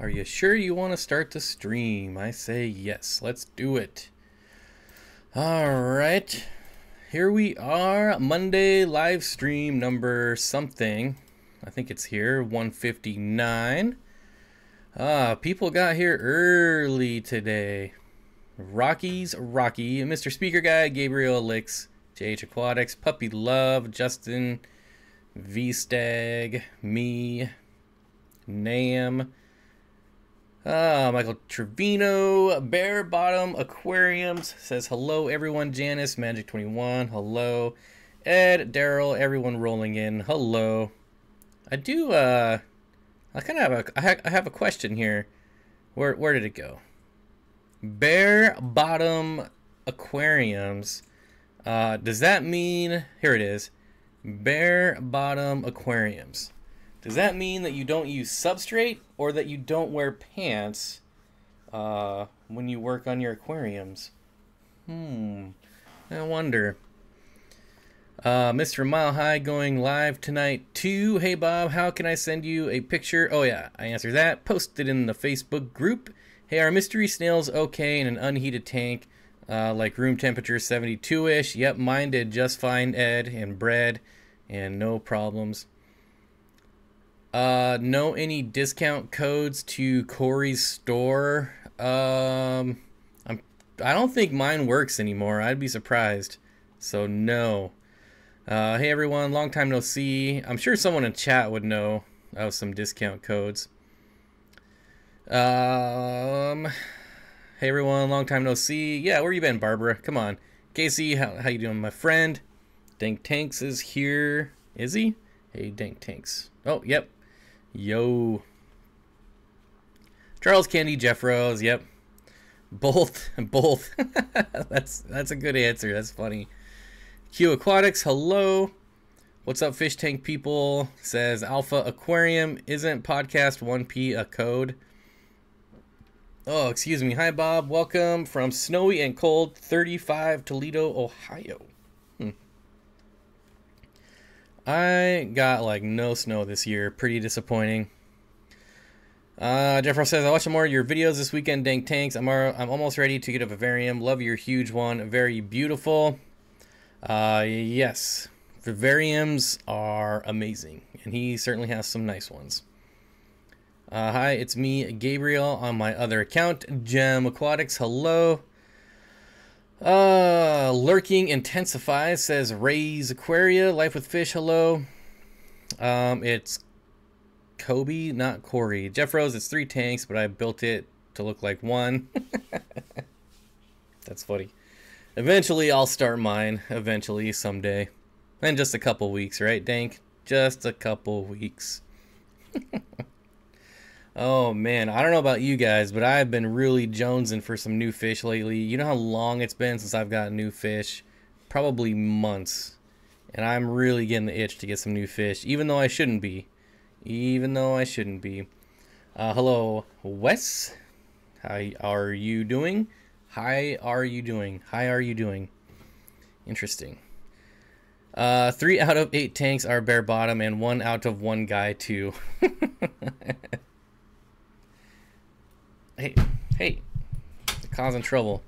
Are you sure you want to start the stream? I say yes. Let's do it. Alright. Here we are. Monday live stream number something. I think it's here. 159. People got here early today. Rocky's Rocky. Mr. Speaker Guy. Gabriel Licks. JH Aquatics. Puppy Love. Justin. V-Stag. Me. Nam. Michael Trevino, Bare Bottom Aquariums says hello everyone. Janice, Magic 21, hello. Ed, Daryl, everyone rolling in, hello. I do I kind of have a question here. Where did it go? Bare Bottom Aquariums. Does that mean, here it is. Bare Bottom Aquariums. Does that mean that you don't use substrate or that you don't wear pants when you work on your aquariums? I wonder. Mr. Mile High going live tonight too. Hey Bob, how can I send you a picture? Oh yeah, I answered that. Posted in the Facebook group. Hey, are mystery snails okay in an unheated tank? Like room temperature 72-ish? Yep, mine did just fine, Ed, and bred, and no problems. Know any discount codes to Corey's store? I don't think mine works anymore. I'd be surprised. So no. Hey everyone, long time no see. I'm sure someone in chat would know of some discount codes. Hey everyone, long time no see. Yeah, where you been, Barbara? Come on. Casey, how you doing, my friend? Dank Tanks is here. Is he? Hey, Dank Tanks. Oh, yep. Yo. Charles Candy, Jeff Rose, yep. Both. That's a good answer. That's funny. Q Aquatics, hello. What's up, fish tank people? Says Alpha Aquarium. Isn't podcast 1P a code? Oh, excuse me. Hi, Bob. Welcome from snowy and cold 35 Toledo, Ohio. I got like no snow this year. Pretty disappointing. Jeffro says, I watched more of your videos this weekend, Dank Tanks. I'm almost ready to get a vivarium. Love your huge one. Very beautiful. Yes. Vivariums are amazing. And he certainly has some nice ones. Hi, it's me, Gabriel, on my other account. Gem Aquatics, hello. Lurking intensifies, says Ray's Aquaria, Life with Fish, hello. It's Kobe, not Corey. Jeff Rose, it's 3 tanks, but I built it to look like 1. That's funny. Eventually, I'll start mine. Eventually, someday. In just a couple weeks, right, Dank? Just a couple weeks. Oh man, I don't know about you guys, but I've been really jonesing for some new fish lately. You know how long it's been since I've got new fish? Probably months. And I'm really getting the itch to get some new fish, even though I shouldn't be. Hello, Wes. How are you doing? How are you doing? Interesting. 3 out of 8 tanks are bare bottom, and 1 out of 1 guy too. Hey, causing trouble.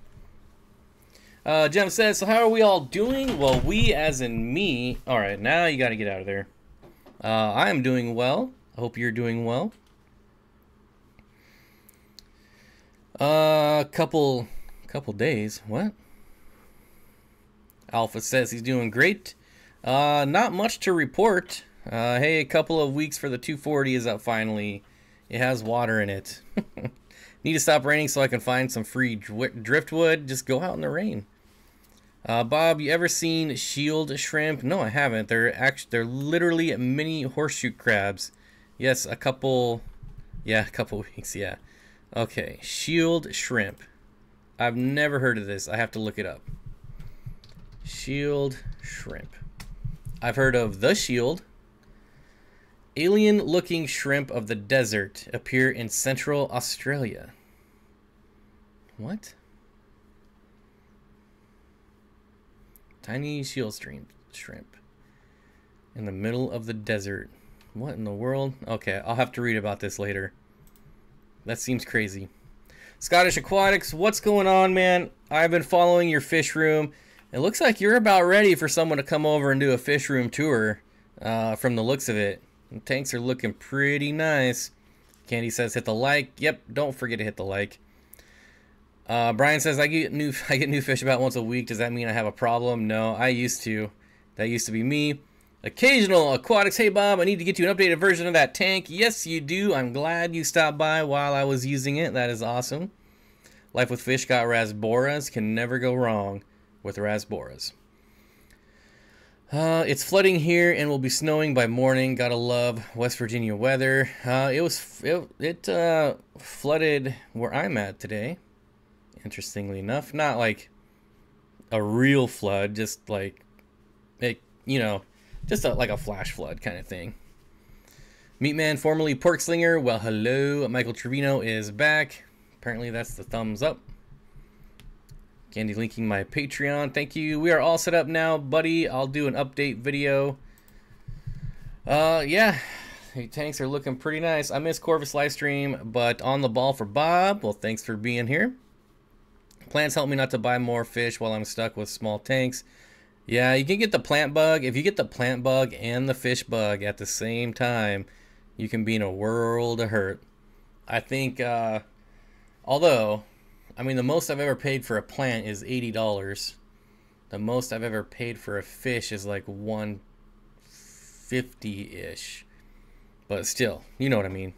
Jem says, so how are we all doing? Well, we as in me. All right, now you got to get out of there. I am doing well. I hope you're doing well. Couple days. What? Alpha says he's doing great. Not much to report. Hey, a couple of weeks for the 240 is up finally. It has water in it. Need to stop raining so I can find some free driftwood. Just go out in the rain. Bob, you ever seen shield shrimp? No, I haven't. They're literally mini horseshoe crabs. Yes, a couple weeks, yeah. Okay, shield shrimp. I've never heard of this. I have to look it up. Shield shrimp. I've heard of the shield. Alien-looking shrimp of the desert appear in Central Australia. What? Tiny shield shrimp in the middle of the desert. What in the world? Okay, I'll have to read about this later. That seems crazy. Scottish Aquatics, what's going on, man? I've been following your fish room. It looks like you're about ready for someone to come over and do a fish room tour from the looks of it. The tanks are looking pretty nice. Candy says hit the like. Yep, don't forget to hit the like. Brian says I get new fish about once a week. Does that mean I have a problem? No, I used to. That used to be me. Occasional Aquatics. Hey Bob, I need to get you an updated version of that tank. Yes, you do. I'm glad you stopped by while I was using it. That is awesome. Life with Fish got Rasboras. Can never go wrong with Rasboras. It's flooding here and will be snowing by morning. Gotta love West Virginia weather. It flooded where I'm at today. Interestingly enough, not like a real flood, just like it, you know, just like a flash flood kind of thing. Meatman, formerly Pork Slinger. Well, hello. Michael Trevino is back. Apparently that's the thumbs up. Candy linking my Patreon. Thank you. We are all set up now, buddy. I'll do an update video. Yeah. The tanks are looking pretty nice. I missed Corvus Livestream, but on the ball for Bob. Well, thanks for being here. Plants help me not to buy more fish while I'm stuck with small tanks. Yeah, you can get the plant bug. If you get the plant bug and the fish bug at the same time, you can be in a world of hurt. I think, although, I mean, the most I've ever paid for a plant is $80. The most I've ever paid for a fish is like $150-ish. But still, you know what I mean.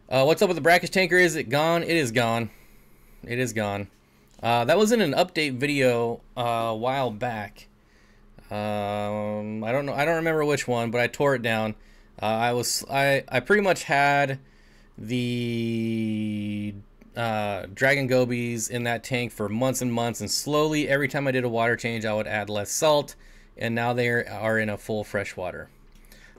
What's up with the brackish tanker? Is it gone? It is gone. It is gone. That was in an update video a while back. I don't know. I don't remember which one, but I tore it down. I pretty much had the dragon gobies in that tank for months and months, and slowly every time I did a water change, I would add less salt, and now they are in a full freshwater.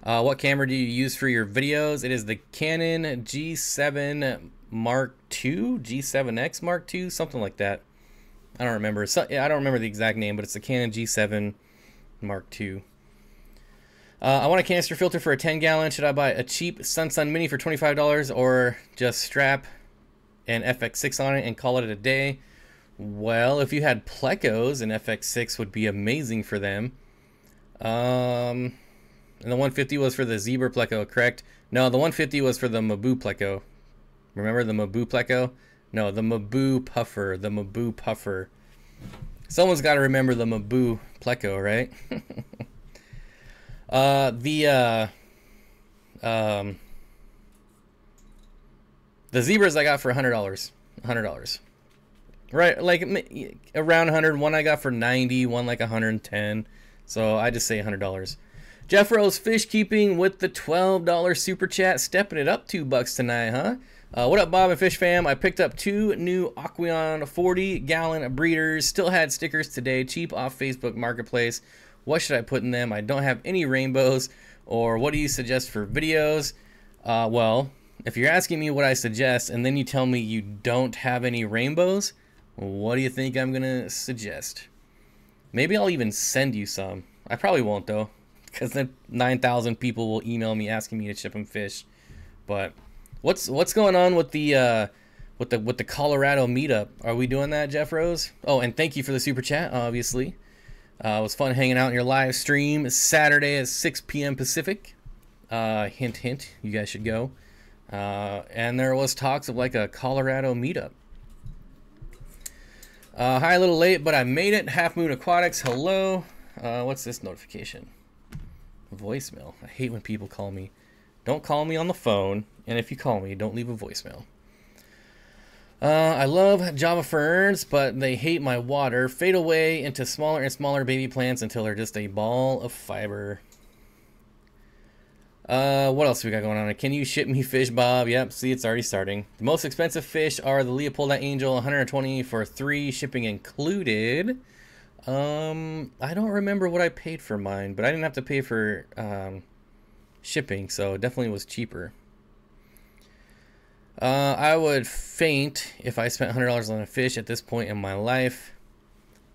What camera do you use for your videos? It is the Canon G7 Mark II, G7X Mark II, something like that. I don't remember. I don't remember the exact name, but it's the Canon G7 Mark II. I want a canister filter for a 10-gallon. Should I buy a cheap Sun Mini for $25 or just strap an FX6 on it and call it a day? Well, if you had Plecos, an FX6 would be amazing for them. And the 150 was for the Zebra Pleco, correct? No, the 150 was for the Mabu Pleco. Remember the Mabu Pleco? No, the Mabu Puffer. The Mabu Puffer. Someone's got to remember the Mabu Pleco, right? The zebras I got for $100. $100. Right, like around 100. One I got for 90, one like 110. So I just say $100. Jeff Rose Fish Keeping with the $12 super chat, stepping it up $2 tonight, huh? What up, Bob and Fish fam? I picked up 2 new Aqueon 40-gallon breeders. Still had stickers today, cheap off Facebook Marketplace. What should I put in them? I don't have any rainbows. Or what do you suggest for videos? Well, if you're asking me what I suggest and then you tell me you don't have any rainbows, what do you think I'm going to suggest? Maybe I'll even send you some. I probably won't, though, because then 9,000 people will email me asking me to ship them fish. But what's going on with the Colorado meetup? Are we doing that, Jeff Rose? Oh, and thank you for the super chat, obviously. It was fun hanging out in your live stream Saturday at 6 p.m. Pacific. Hint, hint, you guys should go. And there was talks of like a Colorado meetup. Hi, a little late, but I made it. Half Moon Aquatics, hello. What's this notification? Voicemail. I hate when people call me. Don't call me on the phone, and if you call me, don't leave a voicemail. I love Java ferns, but they hate my water. Fade away into smaller and smaller baby plants until they're just a ball of fiber. What else we got going on? Can you ship me fish, Bob? Yep, see, it's already starting. The most expensive fish are the Leopolda Angel, 120 for 3, shipping included. I don't remember what I paid for mine, but I didn't have to pay for shipping, so it definitely was cheaper. I would faint if I spent $100 on a fish at this point in my life.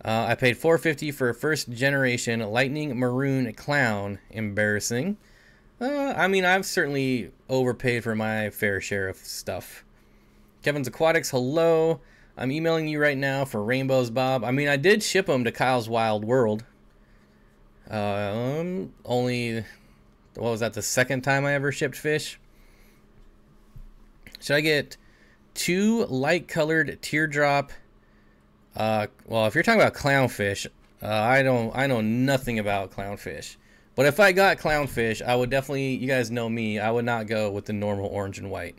I paid $450 for a first generation lightning maroon clown. Embarrassing. I mean, I've certainly overpaid for my fair share of stuff. Kevin's Aquatics, hello. I'm emailing you right now for rainbows, Bob. I mean, I did ship them to Kyle's Wild World. Only, what was that, the second time I ever shipped fish? Should I get 2 light-colored teardrop? Well, if you're talking about clownfish, I know nothing about clownfish. But if I got clownfish, I would definitely, you guys know me, I would not go with the normal orange and white.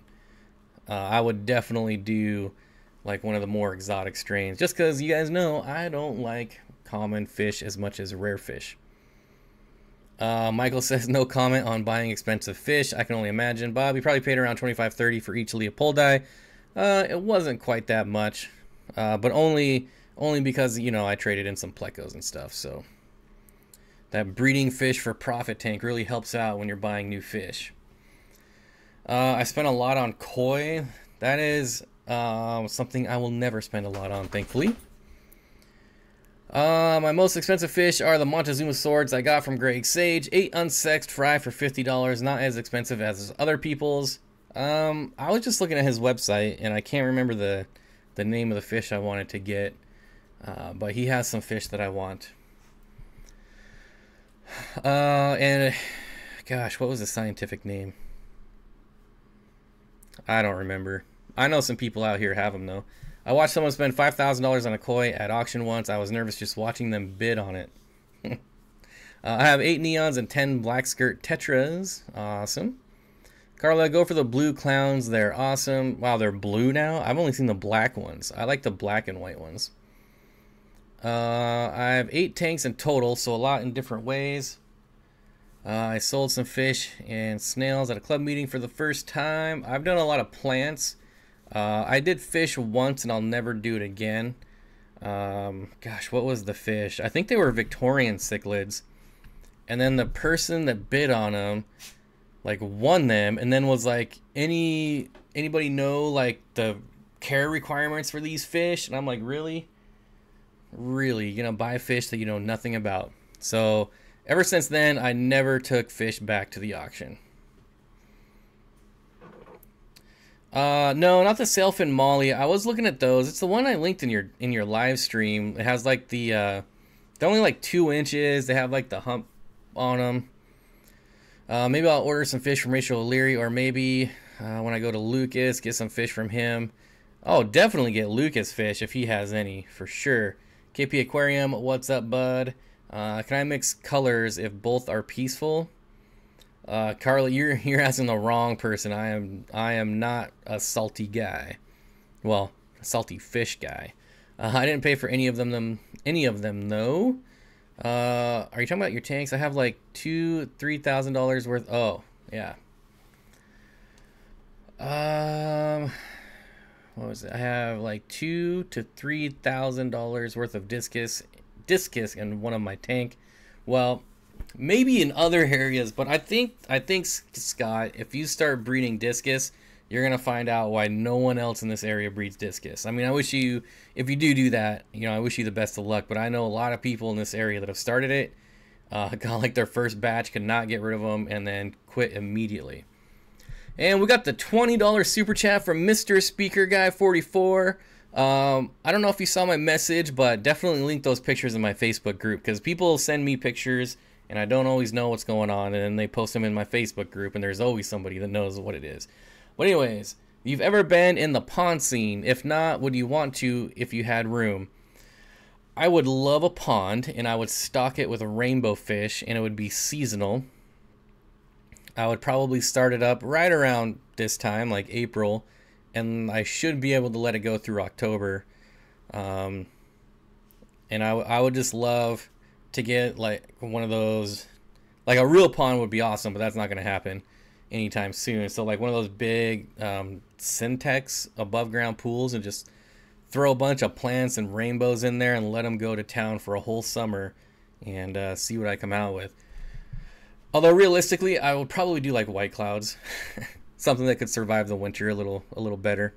I would definitely do like one of the more exotic strains, just because you guys know I don't like common fish as much as rare fish. Michael says no comment on buying expensive fish. I can only imagine. Bob, you probably paid around $25-30 for each Leopoldi. It wasn't quite that much, but only because, you know, I traded in some Plecos and stuff. So that breeding fish for profit tank really helps out when you're buying new fish. I spent a lot on koi. That is something I will never spend a lot on, thankfully. My most expensive fish are the Montezuma swords I got from Greg Sage. 8 unsexed fry for $50. Not as expensive as other people's. I was just looking at his website, and I can't remember the name of the fish I wanted to get. But he has some fish that I want. And gosh, what was the scientific name? I don't remember. I know some people out here have them, though. I watched someone spend $5,000 on a koi at auction once. I was nervous just watching them bid on it. I have 8 neons and 10 black skirt tetras. Awesome. Carla, go for the blue clowns. They're awesome. Wow, they're blue now? I've only seen the black ones. I like the black and white ones. I have 8 tanks in total, so a lot in different ways. I sold some fish and snails at a club meeting for the first time. I've done a lot of plants. I did fish once and I'll never do it again. Gosh, what was the fish? I think they were Victorian cichlids. And then the person that bid on them, like, won them, and then was like, anybody know, like, the care requirements for these fish? And I'm like, really? Really? You're gonna buy fish that you know nothing about? So ever since then, I never took fish back to the auction. No, not the sailfin molly. I was looking at those. It's the one I linked in your live stream. It has like they're only like 2 inches. They have like the hump on them. Maybe I'll order some fish from Rachel O'Leary, or maybe when I go to Lucas, get some fish from him. Oh, definitely get Lucas fish if he has any, for sure. KP Aquarium, what's up, bud? Can I mix colors if both are peaceful? Carla, you're asking the wrong person. I am not a salty guy. Well, a salty fish guy. I didn't pay for any of them though. Are you talking about your tanks? I have like $2,000-3,000 worth. Oh, yeah. What was it? I have like $2,000 to $3,000 worth of discus in one of my tank. Well, maybe in other areas, but I think Scott, if you start breeding discus, you're gonna find out why no one else in this area breeds discus. I mean, I wish you, if you do that, you know, I wish you the best of luck. But I know a lot of people in this area that have started it, got like their first batch, could not get rid of them, and then quit immediately. And we got the $20 super chat from Mr. Speaker Guy 44. I don't know if you saw my message, but definitely link those pictures in my Facebook group, because people send me pictures and I don't always know what's going on, and then they post them in my Facebook group, and there's always somebody that knows what it is. But anyways, you've ever been in the pond scene? If not, would you want to if you had room? I would love a pond, and I would stock it with rainbow fish, and it would be seasonal. I would probably start it up right around this time, like April, and I should be able to let it go through October. And I would just love to get like one of those, like a real pond would be awesome, but that's not going to happen anytime soon. So like one of those big Syntex above ground pools, and just throw a bunch of plants and rainbows in there and let them go to town for a whole summer, and see what I come out with. Although realistically, I would probably do like white clouds, something that could survive the winter a little better.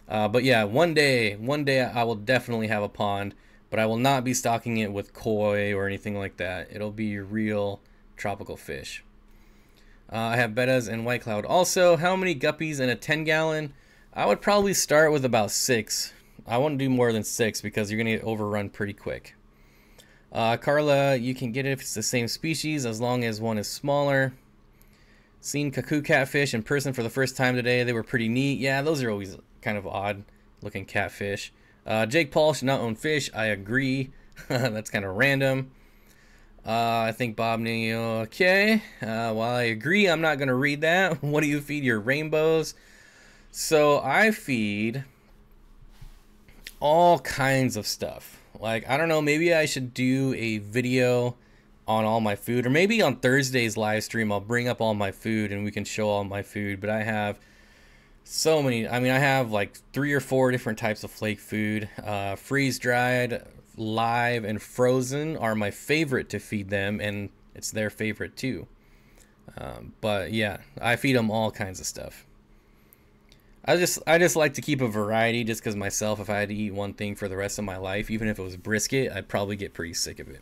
But yeah, one day I will definitely have a pond, but I will not be stocking it with koi or anything like that. It'll be real tropical fish. I have bettas and white cloud also. How many guppies in a 10-gallon? I would probably start with about 6. I wouldn't do more than 6 because you're gonna get overrun pretty quick. Carla, you can get it if it's the same species as long as one is smaller. Seen cuckoo catfish in person for the first time today. They were pretty neat. Yeah, those are always kind of odd looking catfish. Jake Paul should not own fish. I agree. That's kind of random. I think Bob Neal. Okay. While I agree, I'm not going to read that. What do you feed your rainbows? So I feed all kinds of stuff. Like, I don't know, maybe I should do a video on all my food, or maybe on Thursday's live stream I'll bring up all my food and we can show all my food. But I have so many. I mean, I have like 3 or 4 different types of flake food. Freeze dried, live, and frozen are my favorite to feed them, and it's their favorite too. But yeah, I feed them all kinds of stuff. I just like to keep a variety, just because myself, if I had to eat one thing for the rest of my life, even if it was brisket, I'd probably get pretty sick of it.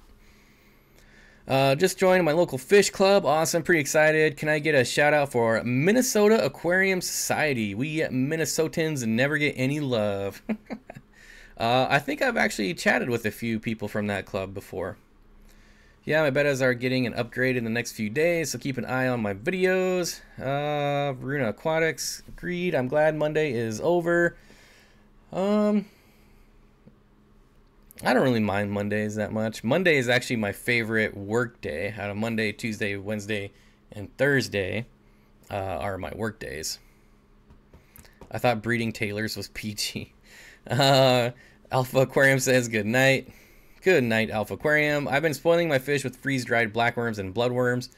Just joined my local fish club. Awesome, pretty excited. Can I get a shout out for Minnesota Aquarium Society? We Minnesotans never get any love. I think I've actually chatted with a few people from that club before. Yeah, my bettas are getting an upgrade in the next few days, so keep an eye on my videos. Veruna Aquatics, agreed. I'm glad Monday is over. I don't really mind Mondays that much. Monday is actually my favorite work day. Out of Monday, Tuesday, Wednesday, and Thursday are my work days. I thought breeding tailors was PG. Alpha Aquarium says good night. Good night, Alpha Aquarium. I've been spoiling my fish with freeze-dried blackworms and bloodworms.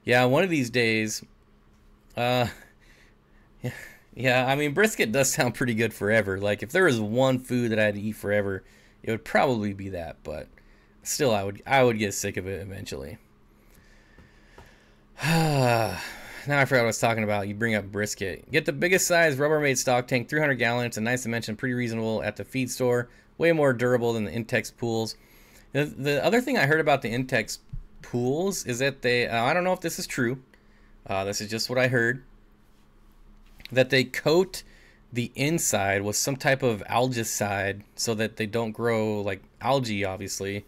Yeah, one of these days. Yeah, I mean, brisket does sound pretty good forever. Like, if there was one food that I had to eat forever, it would probably be that. But still, I would get sick of it eventually. Now I forgot what I was talking about. You bring up brisket. Get the biggest size Rubbermaid stock tank, 300 gallons, and nice to mention, pretty reasonable at the feed store. Way more durable than the Intex pools. The other thing I heard about the Intex pools is that they, I don't know if this is true, this is just what I heard, that they coat the inside with some type of algicide so that they don't grow like algae, obviously,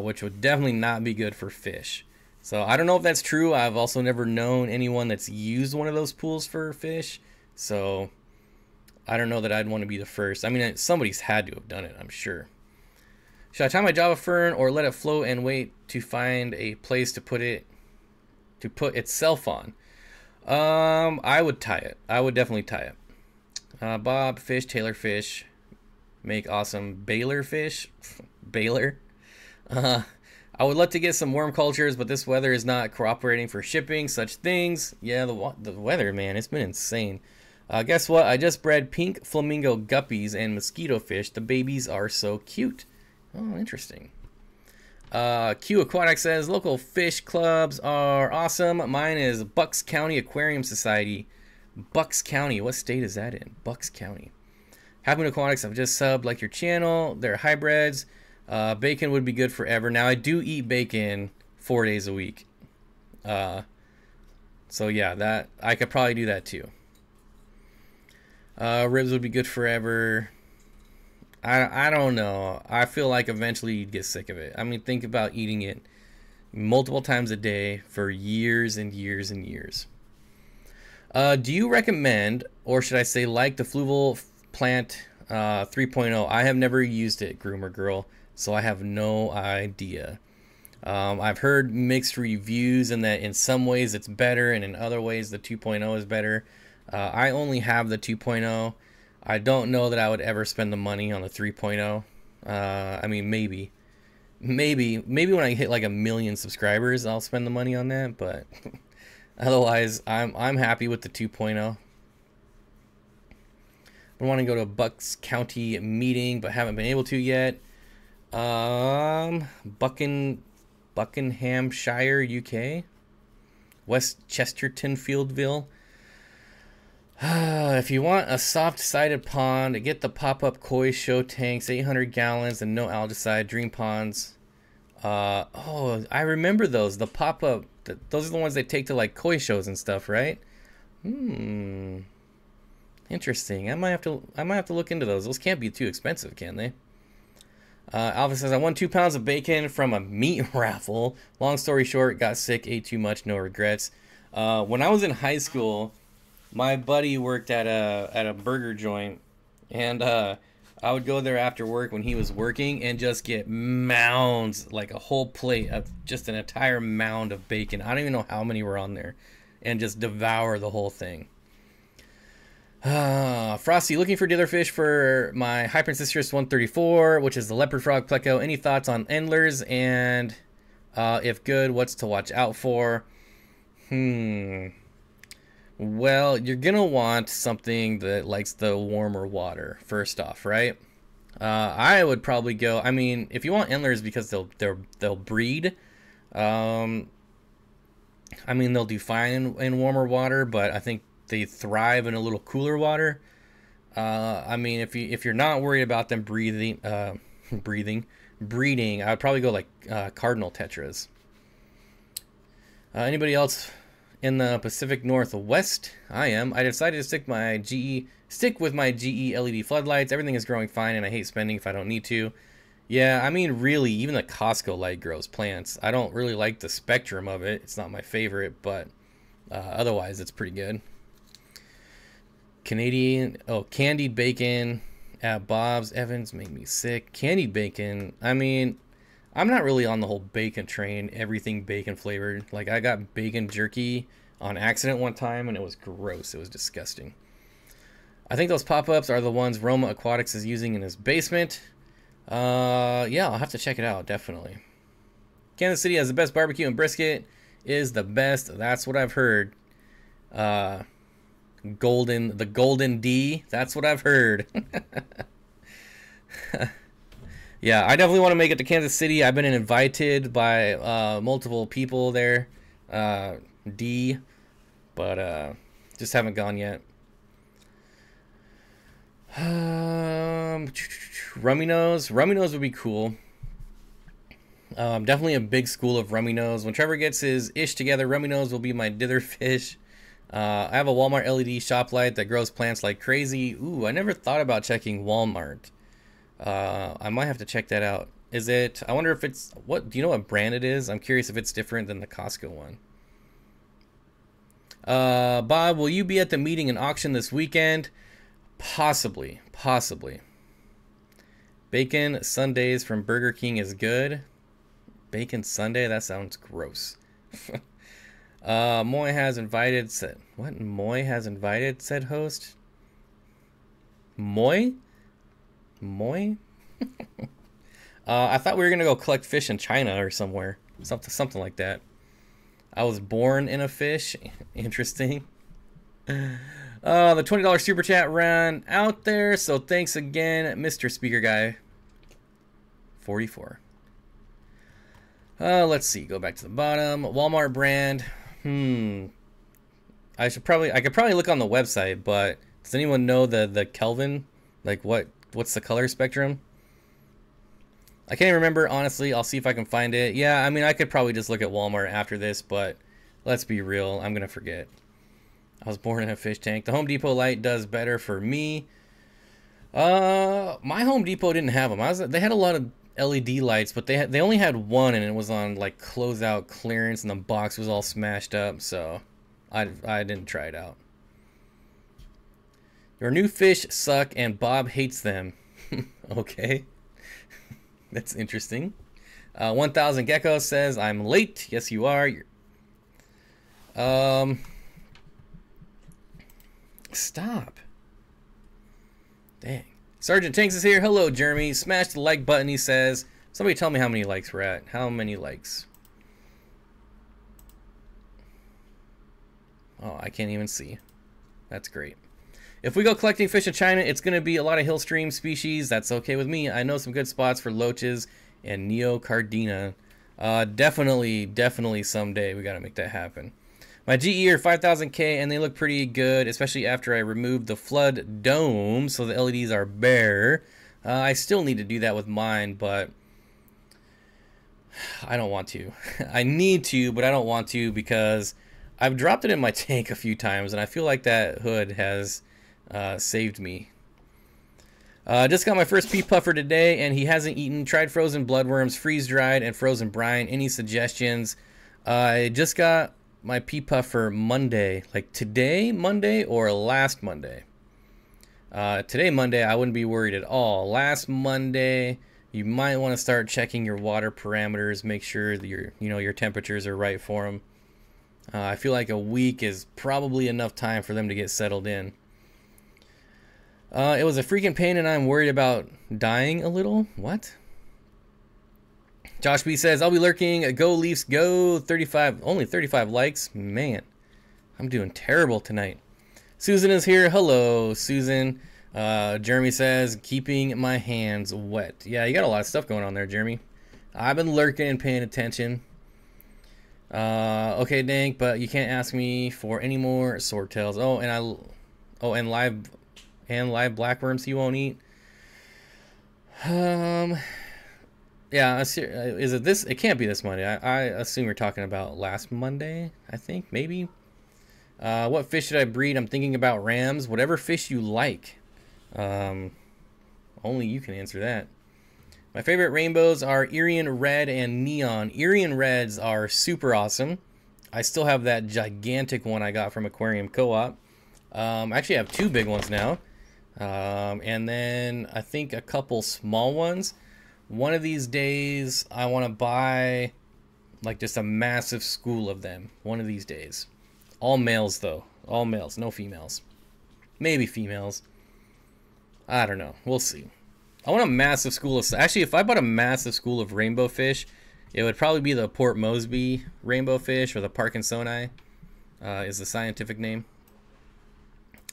which would definitely not be good for fish. So I don't know if that's true. I've also never known anyone that's used one of those pools for fish, so I don't know that I'd want to be the first. I mean, somebody's had to have done it, I'm sure. Should I tie my Java fern or let it float and wait to find a place to put itself on? I would tie it. I would definitely tie it. Bob Fish, Taylor Fish, make awesome Baylor fish. Baylor. I would love to get some worm cultures, but this weather is not cooperating for shipping such things. Yeah, the weather, man, it's been insane. Guess what? I just bred pink flamingo guppies and mosquito fish. The babies are so cute. Oh, interesting. Q Aquatics says, local fish clubs are awesome. Mine is Bucks County Aquarium Society. Bucks County. What state is that in? Bucks County. Happy Aquatics, I've just subbed like your channel. They're hybrids. Bacon would be good forever. Now, I do eat bacon 4 days a week. So, yeah, that I could probably do that too. Ribs would be good forever. I don't know. I feel like eventually you'd get sick of it. I mean, think about eating it multiple times a day for years and years and years. Do you recommend, or should I say like the Fluval Plant 3.0? I have never used it, Groomer Girl, so I have no idea. I've heard mixed reviews and that in some ways it's better and in other ways the 2.0 is better. I only have the 2.0. I don't know that I would ever spend the money on the 3.0. I mean, maybe when I hit like 1 million subscribers, I'll spend the money on that. But otherwise, I'm happy with the 2.0. I want to go to a Bucks County meeting, but haven't been able to yet. Buckinghamshire, UK, West Chesterton, Fieldville. If you want a soft-sided pond, get the pop-up koi show tanks, 800 gallons, and no algicide, dream ponds. Oh, I remember those. The pop-up those are the ones they take to like koi shows and stuff, right? Interesting. I might have to look into those. Those can't be too expensive, can they? Alpha says, I won 2 pounds of bacon from a meat raffle. Long story short, got sick, ate too much, no regrets. When I was in high school, my buddy worked at a burger joint, and I would go there after work when he was working and just get mounds, like a whole plate of just an entire mound of bacon. I don't even know how many were on there, and just devour the whole thing. Frosty, looking for dealerfish for my Hypercistrus 134, which is the leopard frog pleco. Any thoughts on endlers? And if good, what's to watch out for? Well, you're gonna want something that likes the warmer water first off, right? I would probably go. I mean, if you want endlers because they'll breed. I mean, they'll do fine in warmer water, but I think they thrive in a little cooler water. I mean, if you're not worried about them breeding, I would probably go like cardinal tetras. Anybody else in the Pacific Northwest? I am. I decided to stick with my GE LED floodlights. Everything is growing fine, and I hate spending if I don't need to. Yeah, I mean, really, even the Costco light grows plants. I don't really like the spectrum of it. It's not my favorite, but otherwise, it's pretty good. Candied bacon at Bob's. Evans make me sick. Candied bacon. I mean, I'm not really on the whole bacon train. Everything bacon flavored. Like, I got bacon jerky on accident one time, and it was gross. It was disgusting. I think those pop-ups are the ones Roma Aquatics is using in his basement. Yeah, I'll have to check it out, definitely. Kansas City has the best barbecue, and brisket is the best. That's what I've heard. The Golden D. That's what I've heard. Yeah, I definitely want to make it to Kansas City. I've been invited by multiple people there. D. But just haven't gone yet. Rummy nose would be cool. Definitely a big school of rummy nose. When Trevor gets his ish together, rummy nose will be my dither fish. I have a Walmart LED shop light that grows plants like crazy. Ooh, I never thought about checking Walmart. I might have to check that out. Is it? I wonder if it's what? Do you know what brand it is? I'm curious if it's different than the Costco one. Bob, will you be at the meeting and auction this weekend? Possibly. Bacon Sundays from Burger King is good. Bacon Sunday? That sounds gross. Moy has invited, said, what? Moy has invited, said host. Moy? I thought we were gonna go collect fish in China or somewhere. Something like that. I was born in a fish. Interesting. The $20 super chat ran out there, so thanks again, Mr. Speaker Guy 44. Let's see. Go back to the bottom. Walmart brand. I could probably look on the website, but does anyone know the Kelvin? Like what's the color spectrum? I can't even remember, honestly. I'll see if I can find it. Yeah, I mean, I could probably just look at Walmart after this, but let's be real. I'm gonna forget. I was born in a fish tank. The Home Depot light does better for me. My Home Depot didn't have them. They had a lot of LED lights, but they only had one, and it was on like closeout clearance, and the box was all smashed up. So I didn't try it out. Your new fish suck, and Bob hates them. Okay, that's interesting. 1000 Gecko says I'm late. Yes, you are. Stop. Dang. Sergeant Tanks is here. Hello, Jeremy. Smash the like button, he says. Somebody tell me how many likes we're at. How many likes? Oh, I can't even see. That's great. If we go collecting fish in China, it's going to be a lot of hill stream species. That's okay with me. I know some good spots for loaches and neocardina. Definitely someday we got to make that happen. My GE are 5000K, and they look pretty good, especially after I removed the flood dome, so the LEDs are bare. I still need to do that with mine, but I don't want to. I need to, but I don't want to because I've dropped it in my tank a few times, and I feel like that hood has saved me. Just got my first pea puffer today, and he hasn't eaten. Tried frozen bloodworms, freeze-dried, and frozen brine. Any suggestions? I just got my pea puffer Monday. Like today, Monday, or last Monday? Today, Monday, I wouldn't be worried at all. Last Monday, you might want to start checking your water parameters. Make sure that your temperatures are right for them. I feel like a week is probably enough time for them to get settled in. It was a freaking pain, and I'm worried about dying a little. What? Josh B says, I'll be lurking. Go Leafs, go. 35, only 35 likes. Man, I'm doing terrible tonight. Susan is here. Hello, Susan. Jeremy says, keeping my hands wet. Yeah, you got a lot of stuff going on there, Jeremy. I've been lurking and paying attention. Okay, Dank, but you can't ask me for any more swordtails. And live blackworms he won't eat. Yeah, is it this? It can't be this Monday. I assume you're talking about last Monday, I think, maybe. What fish should I breed? I'm thinking about rams. Whatever fish you like. Only you can answer that. My favorite rainbows are Irian Red and Neon. Irian Reds are super awesome. I still have that gigantic one I got from Aquarium Co-op. I actually have two big ones now. And then I think a couple small ones. One of these days I want to buy like just a massive school of them. One of these days. All males though. All males, no females. Maybe females. I don't know. We'll see. I want a massive school of... Actually, if I bought a massive school of rainbow fish, it would probably be the Port Moresby rainbow fish, or the Parkinsoni is the scientific name.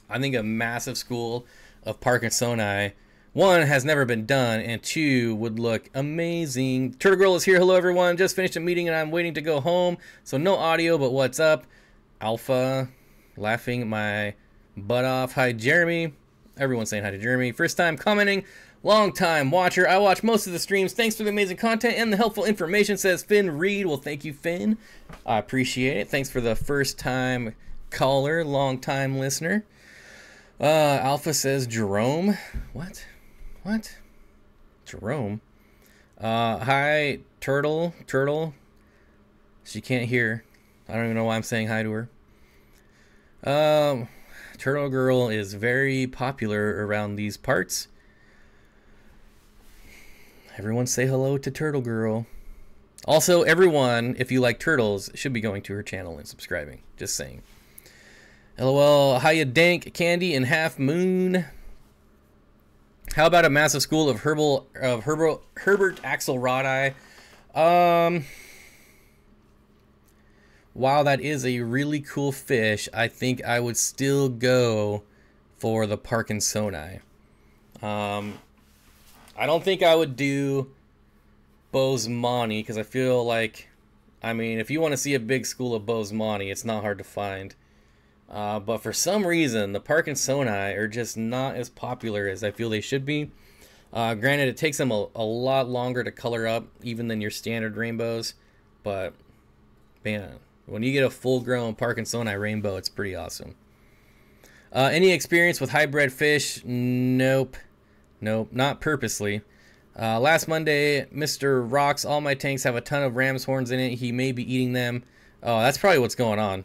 I think a massive school of Parkinsoni, one, has never been done, and two, would look amazing. Turtle Girl is here. Hello, everyone. Just finished a meeting, and I'm waiting to go home, so no audio, but what's up? Alpha, laughing my butt off. Hi, Jeremy. Everyone's saying hi to Jeremy. First time commenting. Long time watcher. I watch most of the streams. Thanks for the amazing content and the helpful information, says Finn Reed. Well, thank you, Finn. I appreciate it. Thanks for the first time caller, long time listener. Alpha says Jerome. What? Jerome? Hi, Turtle. She can't hear. I don't even know why I'm saying hi to her. Turtle Girl is very popular around these parts. Everyone say hello to Turtle Girl. Also, everyone, if you like turtles, should be going to her channel and subscribing. Just saying. LOL, hiya Dank, Candy, and Half Moon. How about a massive school of Herbert Axelrodi? While that is a really cool fish, I think I would still go for the Parkinsoni. I don't think I would do Bosemani because I feel like, I mean, if you want to see a big school of Bosemani, it's not hard to find. But for some reason, the Parkinsoni are just not as popular as I feel they should be. Granted, it takes them a lot longer to color up even than your standard rainbows. But, man, when you get a full-grown Parkinsoni rainbow, it's pretty awesome. Any experience with hybrid fish? Nope. Nope, not purposely. Last Monday, Mr. Rocks, all my tanks have a ton of ram's horns in it. He may be eating them. Oh, that's probably what's going on.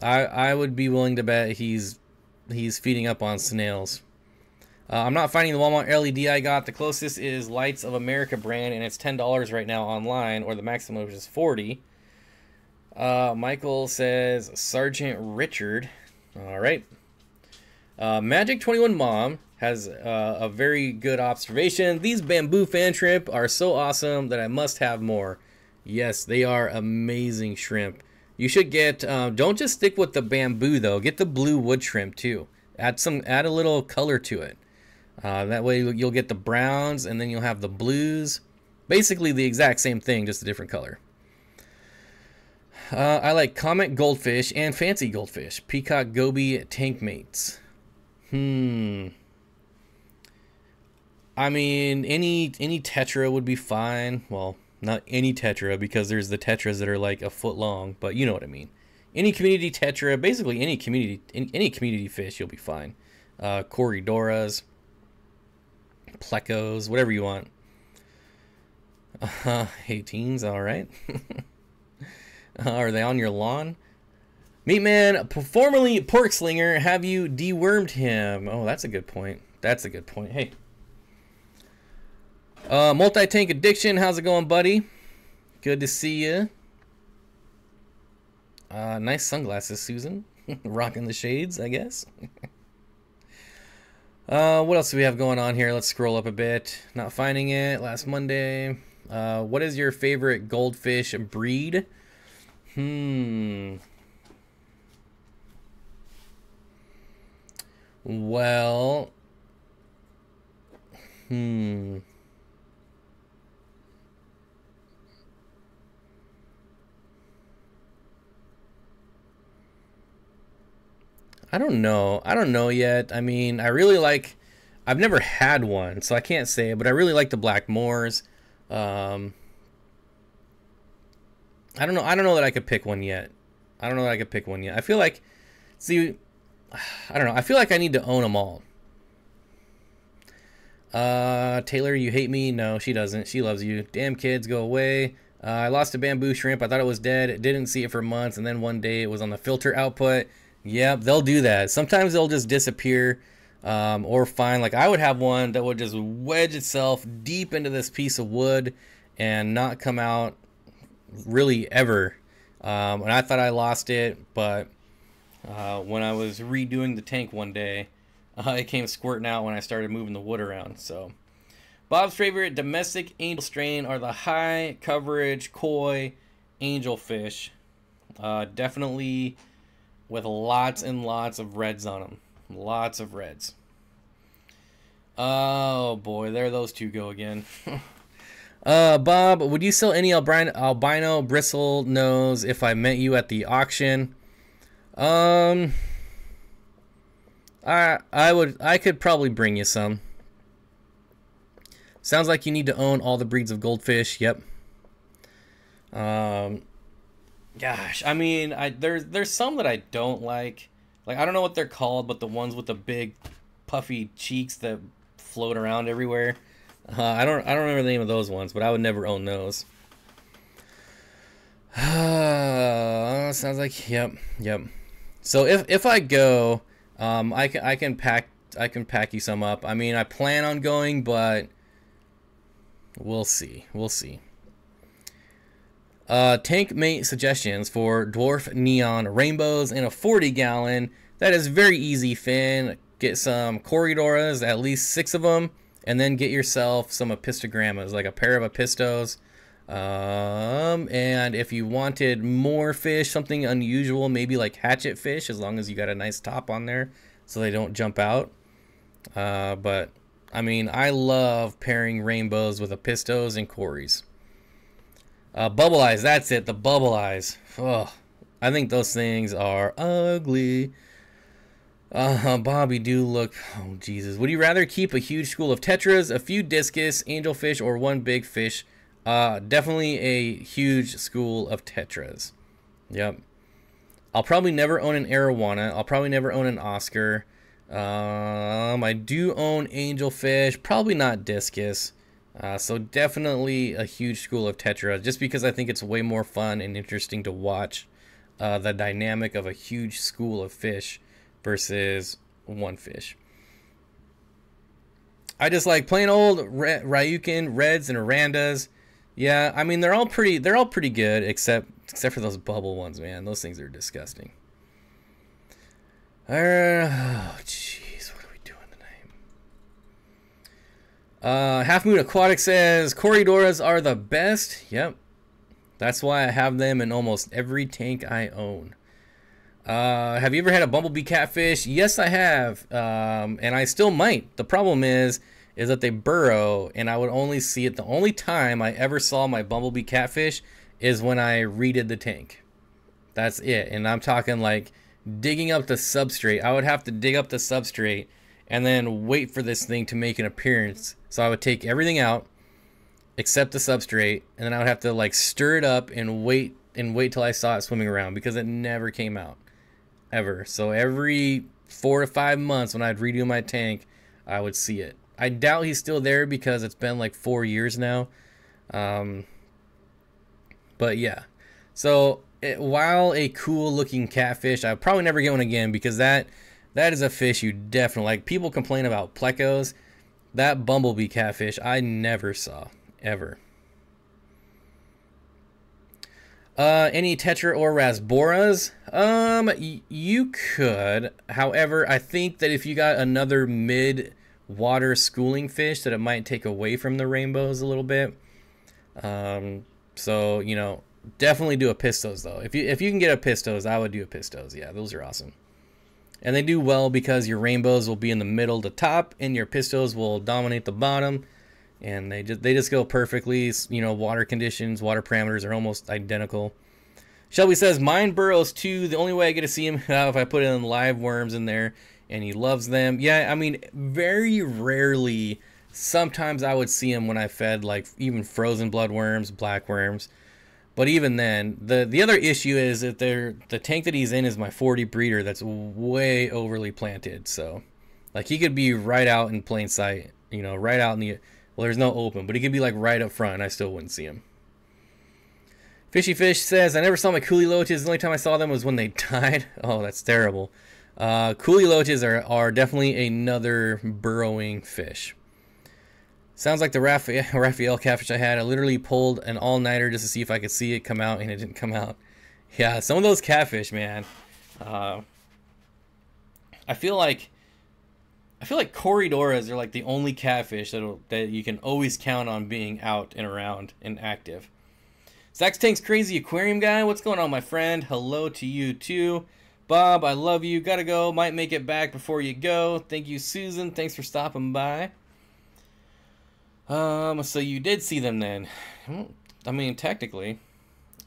I would be willing to bet he's feeding up on snails. I'm not finding the Walmart LED I got. The closest is Lights of America brand, and it's $10 right now online, or the maximum is $40. Michael says Sergeant Richard. All right. Magic 21 Mom has a very good observation. These bamboo fan shrimp are so awesome that I must have more. Yes, they are amazing shrimp. You should get, don't just stick with the bamboo though. Get the blue wood shrimp too. Add a little color to it. That way you'll get the browns and then you'll have the blues. Basically the exact same thing, just a different color. I like comet goldfish and fancy goldfish. Peacock goby tank mates. I mean, any tetra would be fine. Well, not any tetra, because there's the tetras that are like a foot long, but you know what I mean. Any community tetra, basically any community fish, you'll be fine. Corridoras, Plecos, whatever you want. 18s, all right. Are they on your lawn? Meatman, formerly Pork Slinger, have you dewormed him? Oh, that's a good point. That's a good point. Hey. Multi-Tank Addiction, how's it going, buddy? Good to see you. Nice sunglasses, Susan. Rocking the shades, I guess. What else do we have going on here? Let's scroll up a bit. Not finding it. Last Monday. What is your favorite goldfish breed? Well. I don't know. I don't know yet. I mean, I really like... I've never had one, so I can't say it, but I really like the black moors. I don't know. I don't know that I could pick one yet. I don't know that I could pick one yet. I feel like... See, I don't know. I feel like I need to own them all. Taylor, you hate me? No, she doesn't. She loves you. Damn kids, go away. I lost a bamboo shrimp. I thought it was dead. Didn't see it for months, and then one day it was on the filter output. Yep, they'll do that. Sometimes they'll just disappear or find, like I would have one that would just wedge itself deep into this piece of wood and not come out really ever. And I thought I lost it, but when I was redoing the tank one day, it came squirting out when I started moving the wood around. So, Bob's favorite domestic angel strain are the high coverage koi angelfish. Definitely with lots and lots of reds on them. Lots of reds. Oh boy, there those two go again. Bob, would you sell any albino bristle nose if I met you at the auction? I could probably bring you some. Sounds like you need to own all the breeds of goldfish. Yep. Gosh, I mean, there's some that I don't like. Like, I don't know what they're called, but the ones with the big puffy cheeks that float around everywhere. I don't remember the name of those ones, but I would never own those. Sounds like yep. So if I go, I can pack you some up. I mean, I plan on going, but we'll see. Tank mate suggestions for dwarf neon rainbows in a 40-gallon. That is very easy, Finn. Get some corridoras, at least 6 of them, and then get yourself some apistogrammas, like a pair of apistos. And if you wanted more fish, something unusual, maybe like hatchet fish, as long as you got a nice top on there so they don't jump out. But I mean, I love pairing rainbows with apistos and corys. Bubble eyes, that's it, the bubble eyes. Oh, I think those things are ugly. Bobby, do look. Oh, Jesus. Would you rather keep a huge school of tetras, a few discus, angelfish, or one big fish? Definitely a huge school of tetras. Yep. I'll probably never own an arowana. I'll probably never own an Oscar. I do own angelfish, probably not discus. So definitely a huge school of tetra, just because I think it's way more fun and interesting to watch the dynamic of a huge school of fish versus one fish. I just like plain old Ryukin reds and Arandas. Yeah, I mean they're all pretty good except for those bubble ones, man. Those things are disgusting. Oh jeez, what are we doing tonight? Half Moon Aquatics says corridoras are the best. Yep, that's why I have them in almost every tank I own. Have you ever had a bumblebee catfish? Yes, I have, and I still might. The problem is that they burrow, and I would only see it. The only time I ever saw my bumblebee catfish is when I redid the tank. That's it, and I'm talking like digging up the substrate. I would have to dig up the substrate and then wait for this thing to make an appearance. So I would take everything out except the substrate, and then I would have to like stir it up and wait till I saw it swimming around, because it never came out ever. So every 4 to 5 months when I'd redo my tank, I would see it. I doubt he's still there because it's been like 4 years now. But yeah, so while a cool looking catfish, I'll probably never get one again, because that is a fish you definitely like. People complain about plecos. That bumblebee catfish I never saw ever. Any tetra or rasboras? You could. However, I think that if you got another mid-water schooling fish, that it might take away from the rainbows a little bit. So, you know, definitely do Apistos though. If you can get Apistos, I would do Apistos. Yeah, those are awesome. And they do well because your rainbows will be in the middle to top, and your Apistos will dominate the bottom. And they just go perfectly. You know, water conditions, water parameters are almost identical. Shelby says, mine burrows too. The only way I get to see him if I put in live worms in there, and he loves them. Yeah, I mean, very rarely. Sometimes I would see him when I fed like even frozen bloodworms, black worms. But even then, the other issue is that the tank that he's in is my 40 breeder that's way overly planted. So, like, he could be right out in plain sight, you know, right out in the, well, there's no open, but he could be like right up front and I still wouldn't see him. Fishy Fish says, I never saw my coolie loaches. The only time I saw them was when they died. Oh, that's terrible. Coolie loaches are definitely another burrowing fish. Sounds like the Raphael catfish I had. I literally pulled an all-nighter just to see if I could see it come out, and it didn't come out. Yeah, some of those catfish, man. I feel like Corridoras are like the only catfish that you can always count on being out and around and active. Zach's Tank's crazy aquarium guy. What's going on, my friend? Hello to you too. Bob, I love you. Gotta go. Might make it back before you go. Thank you, Susan. Thanks for stopping by. So you did see them then. I mean, technically.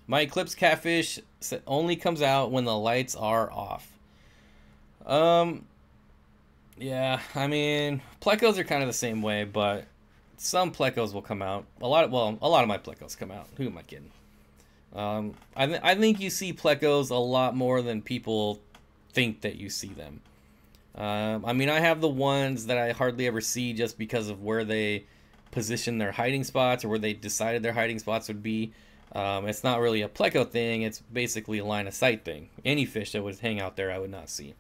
My Eclipse catfish only comes out when the lights are off. Yeah, I mean, Plecos are kind of the same way, but some Plecos will come out. A lot of my Plecos come out. Who am I kidding? I think you see Plecos a lot more than people think that you see them. I mean, I have the ones that I hardly ever see just because of where they position their hiding spots, or where they decided their hiding spots would be. It's not really a Pleco thing, it's basically a line of sight thing. Any fish that would hang out there I would not see.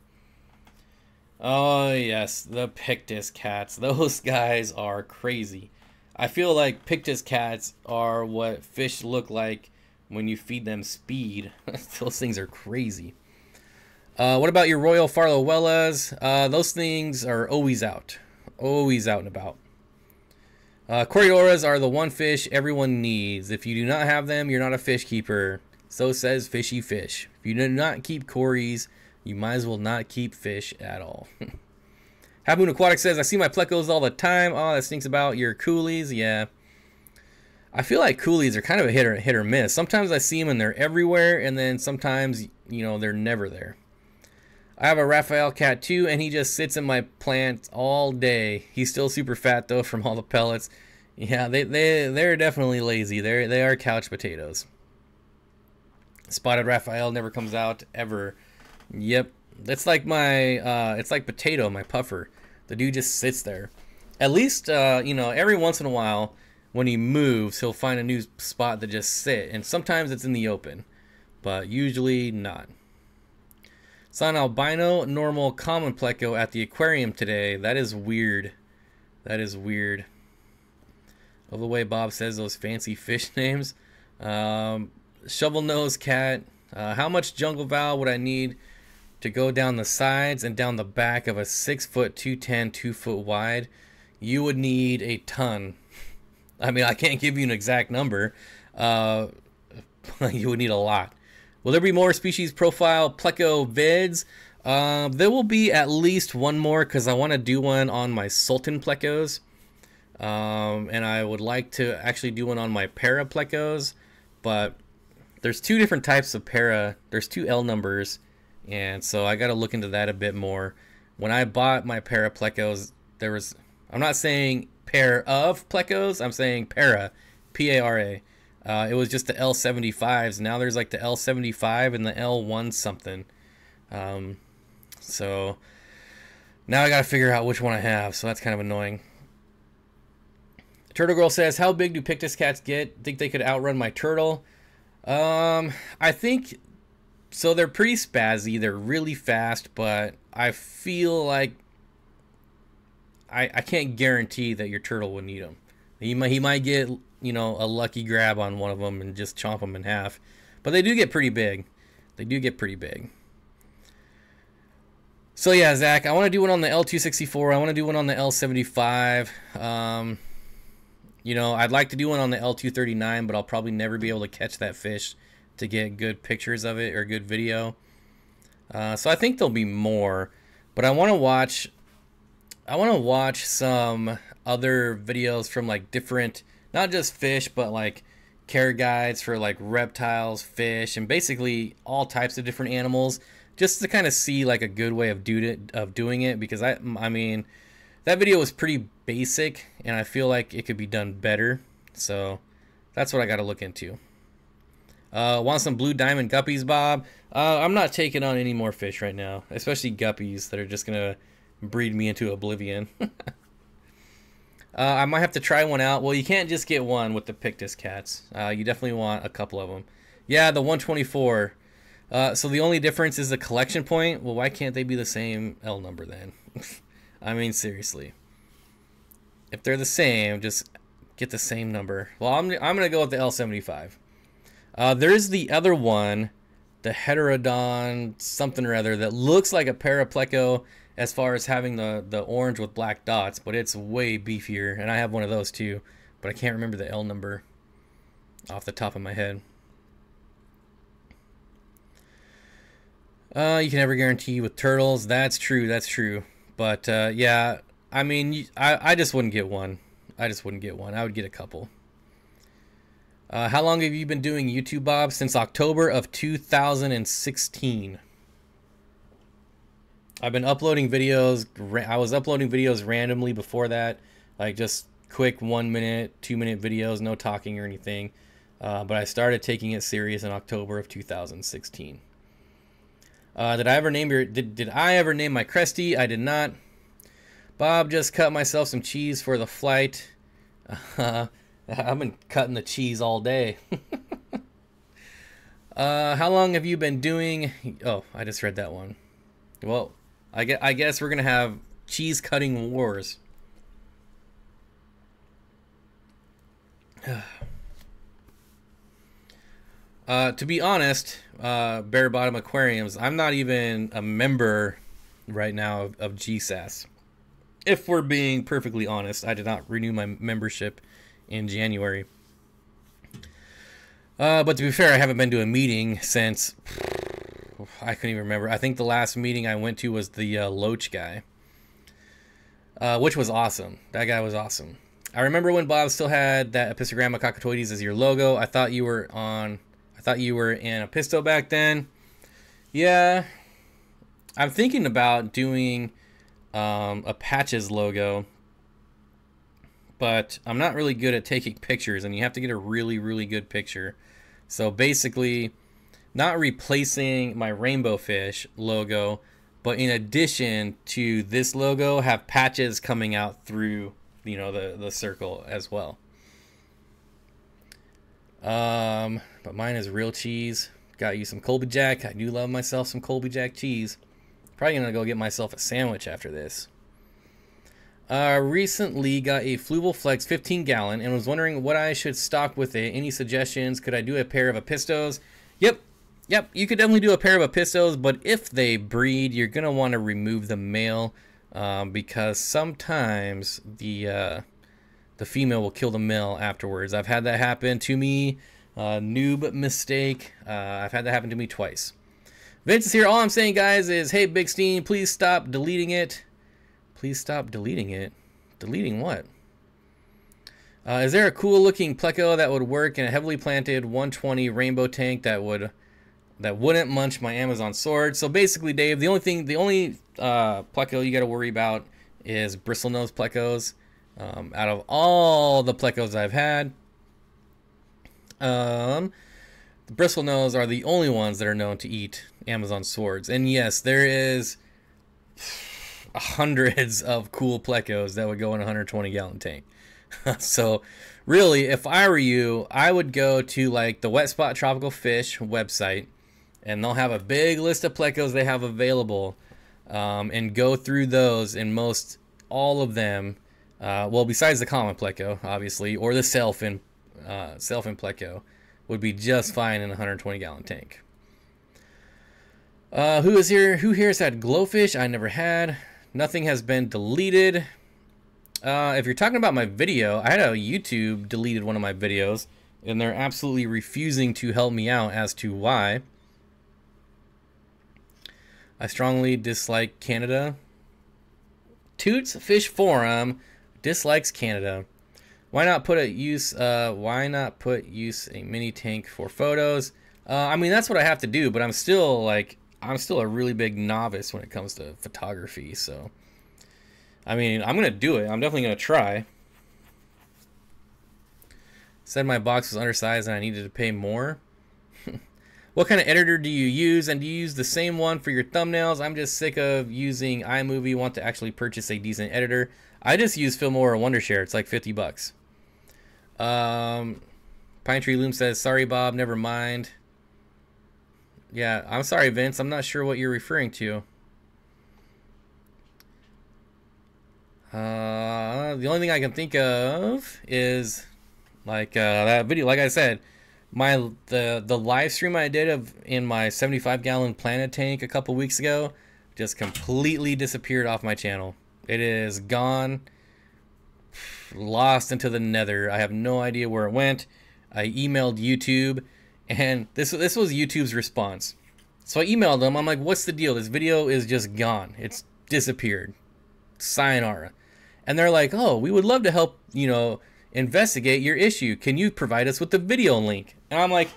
Oh yes, the Pictus cats. Those guys are crazy. I feel like Pictus cats are what fish look like when you feed them speed. Those things are crazy. What about your Royal Farlowellas? Those things are always out. Always out and about. Corridoras are the one fish everyone needs. If you do not have them, you're not a fish keeper. So says Fishy Fish. If you do not keep Corries, you might as well not keep fish at all. Haboon Aquatics says, I see my Plecos all the time. Oh, that stinks about your coolies. Yeah. I feel like coolies are kind of a hit or miss. Sometimes I see them and they're everywhere, and then sometimes, you know, they're never there. I have a Raphael cat too, and he just sits in my plant all day. He's still super fat though from all the pellets. Yeah, they're definitely lazy. They are couch potatoes. Spotted Raphael never comes out ever. Yep, that's like my it's like Potato, my puffer. The dude just sits there. At least you know, every once in a while when he moves, he'll find a new spot to just sit, and sometimes it's in the open, but usually not. Saw an albino normal common Pleco at the aquarium today. That is weird. That is weird. Of the way Bob says those fancy fish names. Shovel nose cat. How much jungle valve would I need to go down the sides and down the back of a 6 foot 210 2 foot wide? You would need a ton. I mean, I can't give you an exact number. You would need a lot. Will there be more species profile Pleco vids? There will be at least one more, because I want to do one on my Sultan Plecos. And I would like to actually do one on my Para Plecos. But there's two different types of Para. There's two L numbers. And so I got to look into that a bit more. when I bought my pair of Plecos, there was, I'm not saying pair of Plecos, I'm saying para, P-A-R-A. It was just the L75s. Now there's like the L75 and the L1 something. So now I gotta figure out which one I have, so that's kind of annoying. Turtle Girl says, how big do Pictus cats get? Think they could outrun my turtle? I think, so they're pretty spazzy, they're really fast, but I feel like I can't guarantee that your turtle will need them. He might get, you know, a lucky grab on one of them and just chomp them in half. But they do get pretty big. They do get pretty big. So yeah, Zach, I want to do one on the L264. I want to do one on the L75. You know, I'd like to do one on the L239, but I'll probably never be able to catch that fish to get good pictures of it or good video. So I think there'll be more, but I want to watch some other videos from like different, not just fish, but like care guides for like reptiles, fish, and basically all types of different animals, just to kind of see like a good way of doing it, because I mean, that video was pretty basic and I feel like it could be done better. So that's what I got to look into. Want some blue diamond guppies, Bob? I'm not taking on any more fish right now, especially guppies that are just gonna breed me into oblivion. I might have to try one out. Well, you can't just get one with the Pictus cats. You definitely want a couple of them. Yeah, the 124. So the only difference is the collection point. Well, why can't they be the same L number then? I mean, seriously. If they're the same, just get the same number. Well, I'm gonna go with the L75. There's the other one, the Heterodon something or other, that looks like a Pleco as far as having the orange with black dots, but it's way beefier, and I have one of those too, but I can't remember the L number off the top of my head. You can never guarantee with turtles. That's true. But yeah, I mean, I just wouldn't get one. I would get a couple. How long have you been doing YouTube, Bob? Since October of 2016. I've been uploading videos. I was uploading videos randomly before that, like just quick 1 minute, 2 minute videos, no talking or anything. But I started taking it serious in October of 2016. Did I ever name my Cresty? I did not. Bob, just cut myself some cheese for the flight. I've been cutting the cheese all day. How long have you been doing? Oh, I just read that one. Well, I guess we're gonna have cheese cutting wars. To be honest, Bare Bottom Aquariums, I'm not even a member right now of GSAS. If we're being perfectly honest, I did not renew my membership in January. But to be fair, I haven't been to a meeting since, I couldn't even remember. I think the last meeting I went to was the Loach guy, which was awesome. That guy was awesome. I remember when Bob still had that Epistogramma cockatoides as your logo. I thought you were in Apisto back then. Yeah, I'm thinking about doing a Patches logo, but I'm not really good at taking pictures, and you have to get a really good picture. So basically, not replacing my Rainbowfish logo, but in addition to this logo, have patches coming out through, you know, the circle as well. But mine is real cheese. Got you some Colby Jack. I do love myself some Colby Jack cheese. Probably gonna go get myself a sandwich after this. Recently got a Fluval Flex 15 gallon and was wondering what I should stock with it. Any suggestions? Could I do a pair of Apistos? Yep, you could definitely do a pair of Apistos, but if they breed, you're gonna want to remove the male, because sometimes the female will kill the male afterwards. I've had that happen to me. Noob mistake. I've had that happen to me twice. Vince is here. All I'm saying, guys, is hey, Big Steen, please stop deleting it. Please stop deleting it. Deleting what? Is there a cool looking Pleco that would work in a heavily planted 120 rainbow tank that wouldn't munch my Amazon sword? So basically, Dave, the only Pleco you got to worry about is bristlenose plecos. Out of all the plecos I've had, the bristlenose are the only ones that are known to eat Amazon swords. And yes, there is hundreds of cool plecos that would go in a 120-gallon tank. So really, if I were you, I would go to like the Wet Spot Tropical Fish website, and they'll have a big list of plecos they have available, and go through those. And most all of them, well, besides the common pleco, obviously, or the self-in pleco, would be just fine in a 120-gallon tank. Who is here? Who here has had glowfish? I never had. Nothing has been deleted. If you're talking about my video, I had a YouTube deleted one of my videos, and they're absolutely refusing to help me out as to why. I strongly dislike Canada. Toots Fish Forum dislikes Canada. Why not put use a mini tank for photos? I mean, that's what I have to do, but I'm still a really big novice when it comes to photography. So, I mean, I'm gonna do it. I'm definitely gonna try. Said my box was undersized and I needed to pay more. What kind of editor do you use, and do you use the same one for your thumbnails? I'm just sick of using iMovie. Want to actually purchase a decent editor. I just use Filmora Wondershare. It's like $50. Pine Tree Loom says, sorry Bob, never mind. Yeah, I'm sorry Vince, I'm not sure what you're referring to. The only thing I can think of is like that video. Like I said, the live stream I did in my 75-gallon Planet tank a couple weeks ago just completely disappeared off my channel. It is gone, lost into the nether. I have no idea where it went. I emailed YouTube, and this was YouTube's response. So I emailed them. I'm like, what's the deal? This video is just gone. It's disappeared. Sayonara. And they're like, oh, we would love to help, investigate your issue. Can you provide us with the video link? And I'm like,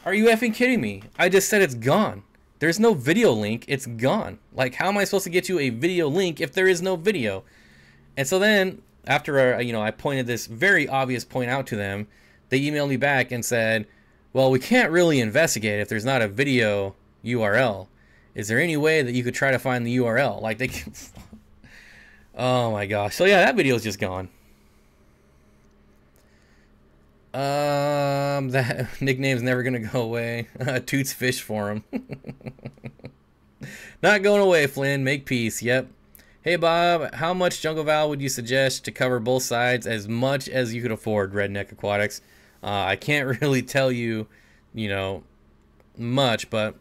are you effing kidding me? I just said it's gone. There's no video link. It's gone. Like, how am I supposed to get you a video link if there is no video? And so then, after I pointed this very obvious point out to them, they emailed me back and said, well, we can't really investigate if there's not a video URL. Is there any way that you could try to find the URL? Like, they can... Oh my gosh. So yeah, that video is just gone. That nickname's never gonna go away. Toots Fish Forum. Not going away, Flynn. Make peace. Yep. Hey Bob, how much jungle val would you suggest to cover both sides? As much as you could afford, Redneck Aquatics. I can't really tell you, much, but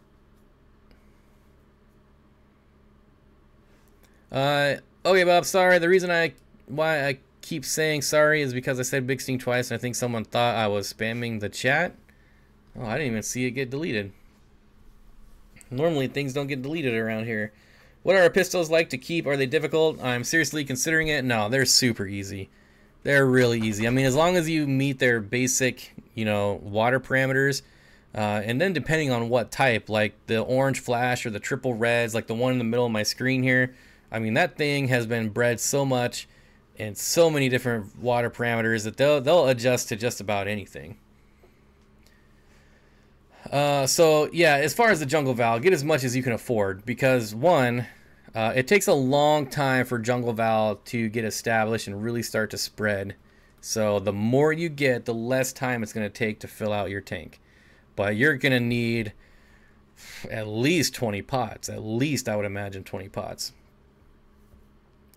okay, Bob, sorry. The reason why I keep saying sorry is because I said Big Sting twice, and I think someone thought I was spamming the chat. Oh, I didn't even see it get deleted. Normally, things don't get deleted around here. What are Apistos like to keep? Are they difficult? I'm seriously considering it. No, they're super easy. They're really easy. I mean, as long as you meet their basic, water parameters, and then depending on what type, like the orange flash or the triple reds, like the one in the middle of my screen here, I mean, that thing has been bred so much in so many different water parameters that they'll adjust to just about anything. So yeah, as far as the jungle val, get as much as you can afford, because one, it takes a long time for jungle val to get established and really start to spread. So the more you get, the less time it's going to take to fill out your tank. But you're going to need at least 20 pots. At least, I would imagine 20 pots.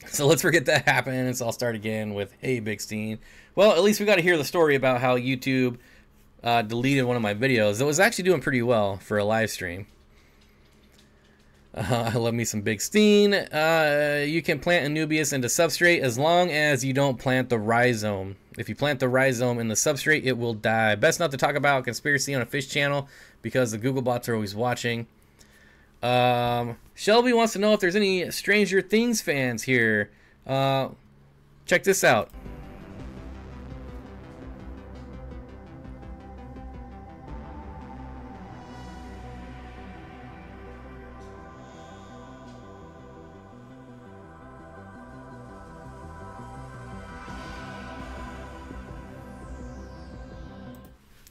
So let's forget that happened, and so I'll start again with, hey, Big Steen. Well, at least we got to hear the story about how YouTube deleted one of my videos. It was actually doing pretty well for a live stream. I love me some Big Steen. You can plant Anubias into substrate as long as you don't plant the rhizome. If you plant the rhizome in the substrate, it will die. Best not to talk about conspiracy on a fish channel because the Google bots are always watching. Shelby wants to know if there's any Stranger Things fans here. Check this out.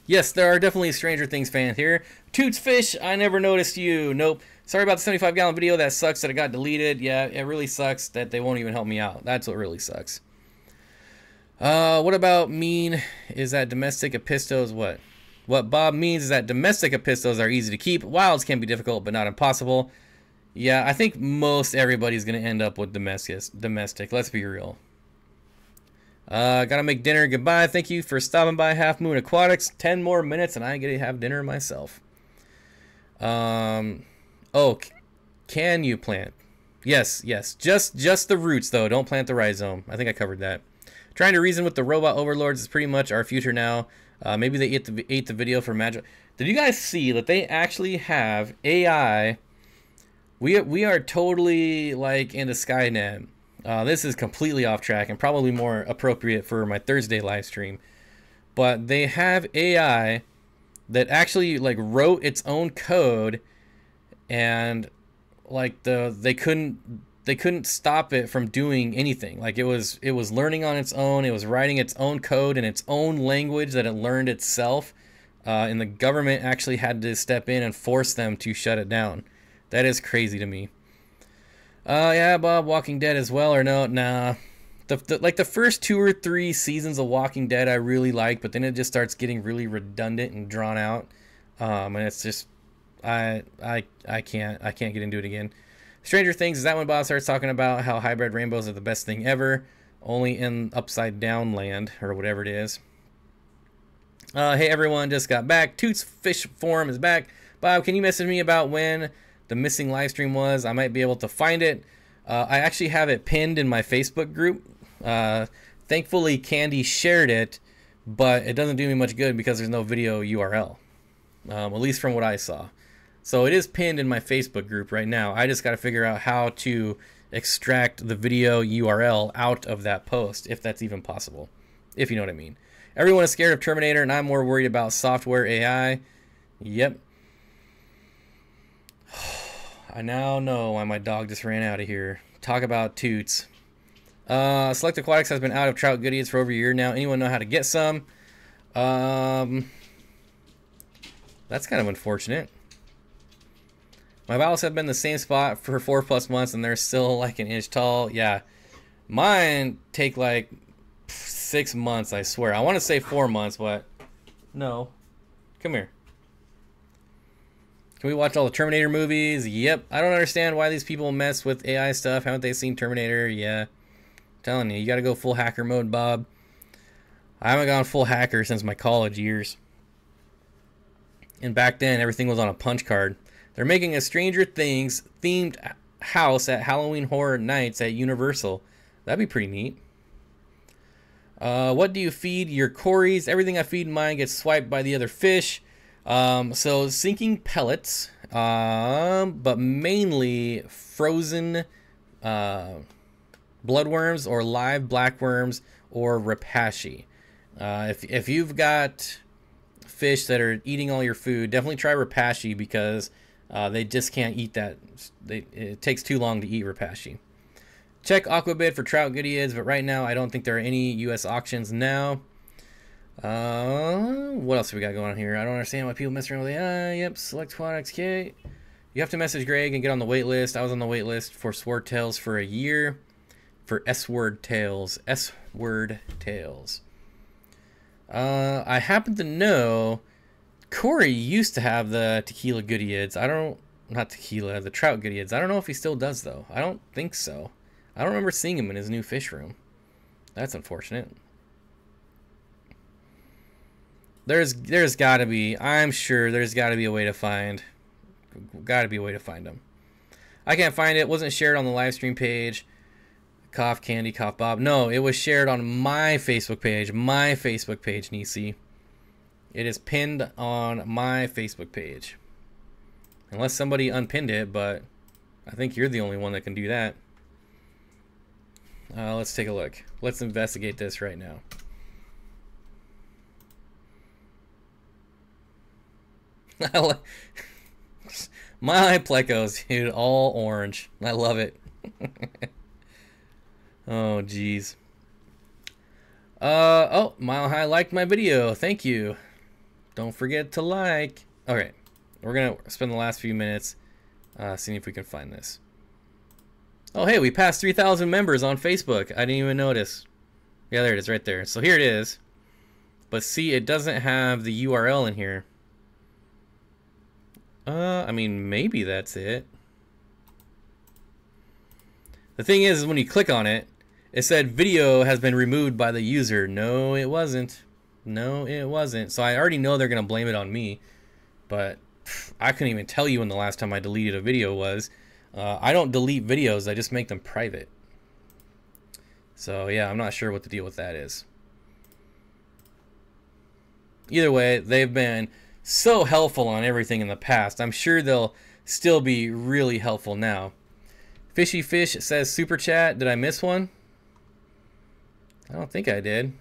Yes, there are definitely Stranger Things fans here. Toots Fish, I never noticed you. Nope. Sorry about the 75-gallon video. That sucks that it got deleted. Yeah, it really sucks that they won't even help me out. That's what really sucks. What about mean is that domestic Apistos what? What Bob means is that domestic Apistos are easy to keep. Wilds can be difficult, but not impossible. Yeah, I think most everybody's going to end up with domestic. Let's be real. Gotta make dinner. Goodbye. Thank you for stopping by Half Moon Aquatics. 10 more minutes and I get to have dinner myself. Oh, can you plant? Yes. Just the roots, though. Don't plant the rhizome. I think I covered that. Trying to reason with the robot overlords is pretty much our future now. Maybe they ate the video for magic. Did you guys see that they actually have AI? We are totally like into Skynet. This is completely off track and probably more appropriate for my Thursday live stream. But they have AI that actually like wrote its own code, and like they couldn't stop it from doing anything. Like it was learning on its own. It was writing its own code in its own language that it learned itself. And the government actually had to step in and force them to shut it down. That is crazy to me. Yeah, Bob, Walking Dead as well, or no? Nah. Like the first 2 or 3 seasons of Walking Dead I really like, but then it just starts getting really redundant and drawn out. And it's just I can't get into it again. Stranger Things, is that when Bob starts talking about how hybrid rainbows are the best thing ever, only in upside down land or whatever it is. Hey everyone, just got back. Toots Fish Forum is back. Bob, can you message me about when the missing live stream was? I might be able to find it. I actually have it pinned in my Facebook group. Thankfully Candy shared it, but it doesn't do me much good because there's no video URL, at least from what I saw. So it is pinned in my Facebook group right now. I just got to figure out how to extract the video URL out of that post, if that's even possible, if you know what I mean. Everyone is scared of Terminator, and I'm more worried about software AI. Yep. I now know why my dog just ran out of here. Talk about toots. Select Aquatics has been out of trout goodies for over a year now. Anyone know how to get some? That's kind of unfortunate. My valves have been the same spot for 4+ months, and they're still like an inch tall. Yeah, mine take like 6 months, I swear. I want to say 4 months, but no. Come here. Can we watch all the Terminator movies? Yep. I don't understand why these people mess with AI stuff. Haven't they seen Terminator? Yeah. I'm telling you, you got to go full hacker mode, Bob. I haven't gone full hacker since my college years. And back then, everything was on a punch card. They're making a Stranger Things themed house at Halloween Horror Nights at Universal. That'd be pretty neat. What do you feed your cories? Everything I feed mine gets swiped by the other fish. So sinking pellets, but mainly frozen bloodworms or live blackworms or rapashi. If you've got fish that are eating all your food, definitely try rapashi because they just can't eat that. It takes too long to eat rapashi. Check Aquabid for trout goodieads, but right now I don't think there are any U.S. auctions now. What else have we got going on here? I don't understand why people mess around with AI. Yep, select Aquatics. Okay. You have to message Greg and get on the wait list. I was on the wait list for Sword Tails for a year. For S-word tails. S-word tails. I happen to know Corey used to have the tequila goodieads. Not tequila, the trout goodieads. I don't know if he still does, though. I don't think so. I don't remember seeing him in his new fish room. That's unfortunate. There's got to be, I'm sure there's got to be a way to find them. I can't find it. It wasn't shared on the live stream page. Cough Candy, Cough Bob. No, it was shared on my Facebook page. My Facebook page, Nisi. It is pinned on my Facebook page. Unless somebody unpinned it, but I think you're the only one that can do that. Let's take a look. Let's investigate this right now. My Plecos, dude, all orange. I love it. Oh, jeez. Oh, Mile High liked my video. Thank you. Don't forget to like. Okay, we're gonna spend the last few minutes seeing if we can find this. Oh, hey, we passed 3,000 members on Facebook. I didn't even notice. Yeah, there it is right there. So here it is. But see, it doesn't have the URL in here. I mean, maybe that's it. The thing is when you click on it, it said video has been removed by the user. No, it wasn't. No, it wasn't. So I already know they're going to blame it on me. But I couldn't even tell you when the last time I deleted a video was. I don't delete videos. I just make them private. So yeah, I'm not sure what the deal with that is. Either way, they've been so helpful on everything in the past. I'm sure they'll still be really helpful now. Fishy Fish says super chat. Did I miss one? I don't think I did.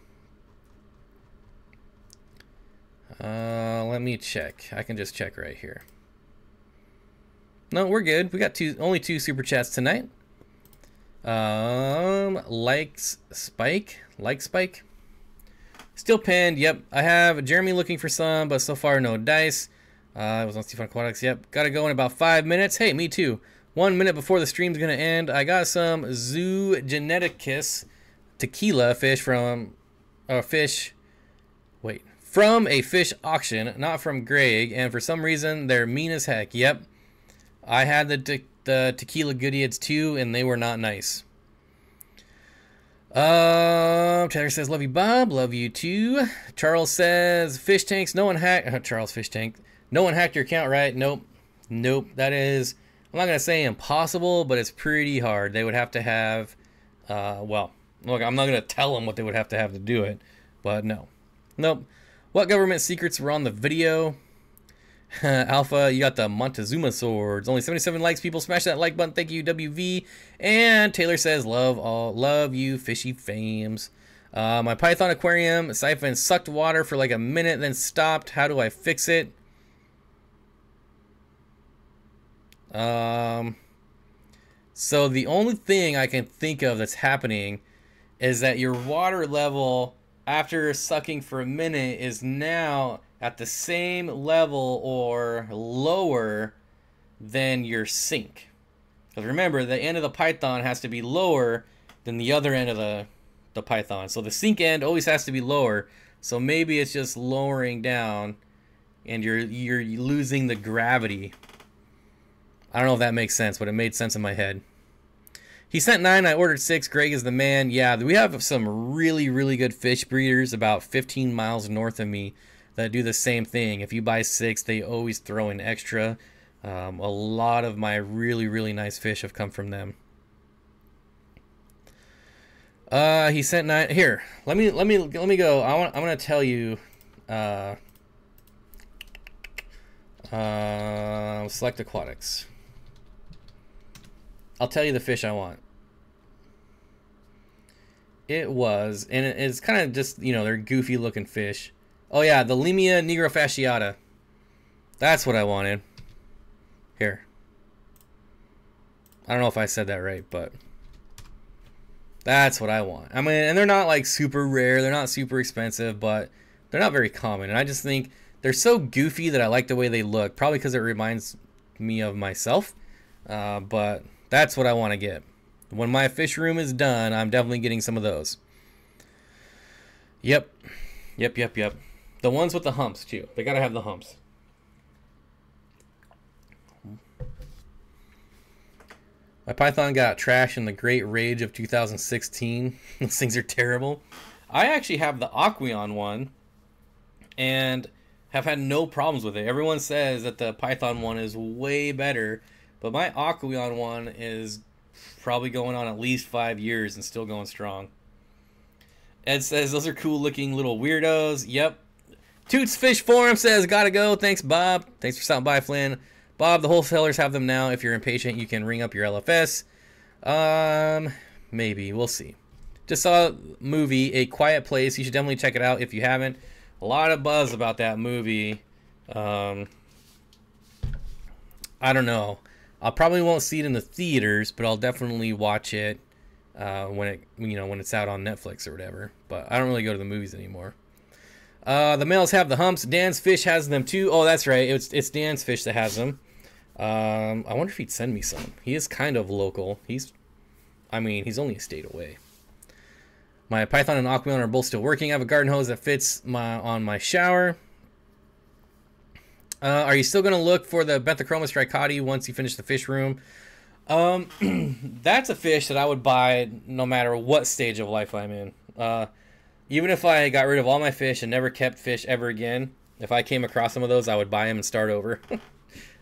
Let me check. I can just check right here. No, we're good. We got only two super chats tonight. Like Spike. Still pinned. Yep. I have Jeremy looking for some, but so far no dice. I was on Steenfott Aquatics. Yep. Gotta go in about 5 minutes. Hey, me too. 1 minute before the stream's gonna end. I got some Zoo Geneticus tequila fish from a fish auction, not from Greg, and for some reason they're mean as heck. Yep. I had the tequila goodiettes too, and they were not nice. Taylor says, love you, Bob. Love you too. Charles says, fish tanks. No one hacked. Charles Fish Tank. No one hacked your account, right? Nope. That is, I'm not gonna say impossible, but it's pretty hard. They would have to have, well, look, I'm not gonna tell them what they would have to do it, but no. Nope. What government secrets were on the video? Alpha, you got the Montezuma swords. Only 77 likes, people. Smash that like button. Thank you, WV. And Taylor says, love you, fishy fames. My Python aquarium siphon sucked water for like a minute, then stopped. How do I fix it? So the only thing I can think of that's happening is that your water level after sucking for a minute is now at the same level or lower than your sink. Because remember, the end of the python has to be lower than the other end of the python. So the sink end always has to be lower. So maybe it's just lowering down and you're losing the gravity. I don't know if that makes sense, but it made sense in my head. He sent 9, I ordered 6. Greg is the man. Yeah, we have some really, really good fish breeders about 15 miles north of me that do the same thing. If you buy 6, they always throw in extra. A lot of my really, really nice fish have come from them. He sent 9. Here, let me go. I'm gonna tell you. Select Aquatics. I'll tell you the fish I want. It was, and it's kind of just, you know, they're goofy looking fish. Oh yeah, the Limia nigrofasciata. That's what I wanted. Here. I don't know if I said that right, but that's what I want. I mean, and they're not like super rare, they're not super expensive, but they're not very common. And I just think they're so goofy that I like the way they look. Probably because it reminds me of myself. But that's what I want to get. When my fish room is done, I'm definitely getting some of those. Yep. The ones with the humps, too. They gotta have the humps. My python got trashed in the Great Rage of 2016. Those things are terrible. I actually have the Aqueon one and have had no problems with it. Everyone says that the python one is way better, but my Aqueon one is probably going on at least 5 years and still going strong. Ed says, those are cool looking little weirdos. Yep. Toots Fish Forum says, gotta go. Thanks, Bob. Thanks for stopping by, Flynn. Bob, the wholesalers have them now. If you're impatient, you can ring up your LFS. Maybe. We'll see. Just saw a movie, A Quiet Place. You should definitely check it out if you haven't. A lot of buzz about that movie. I don't know. I probably won't see it in the theaters, but I'll definitely watch it when it's out on Netflix or whatever. But I don't really go to the movies anymore. The males have the humps. Dan's fish has them too. Oh, that's right. It's Dan's fish that has them. I wonder if he'd send me some. He is kind of local. He's only a state away. My Python and Aquamelon are both still working. I have a garden hose that fits on my shower. Are you still going to look for the Benthochroma stricati once you finish the fish room? That's a fish that I would buy no matter what stage of life I'm in. Even if I got rid of all my fish and never kept fish ever again, if I came across some of those, I would buy them and start over.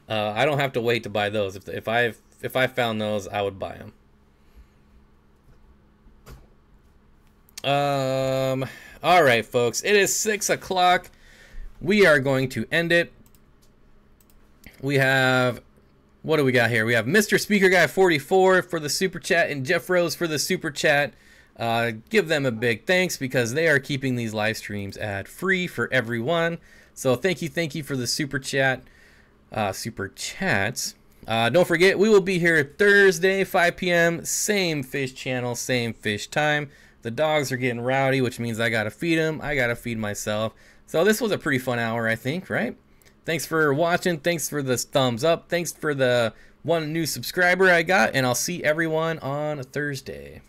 I don't have to wait to buy those. If I found those, I would buy them. All right, folks. It is 6 o'clock. We are going to end it. We have, what do we got here? We have Mr. Speaker Guy 44 for the super chat and Jeff Rose for the super chat. Give them a big thanks because they are keeping these live streams ad free for everyone. So thank you for the super chat, super chats. Don't forget, we will be here Thursday, 5 p.m. Same fish channel, same fish time. The dogs are getting rowdy, which means I gotta feed them. I gotta feed myself. So this was a pretty fun hour, I think, right? Thanks for watching. Thanks for the thumbs up. Thanks for the one new subscriber I got, and I'll see everyone on Thursday.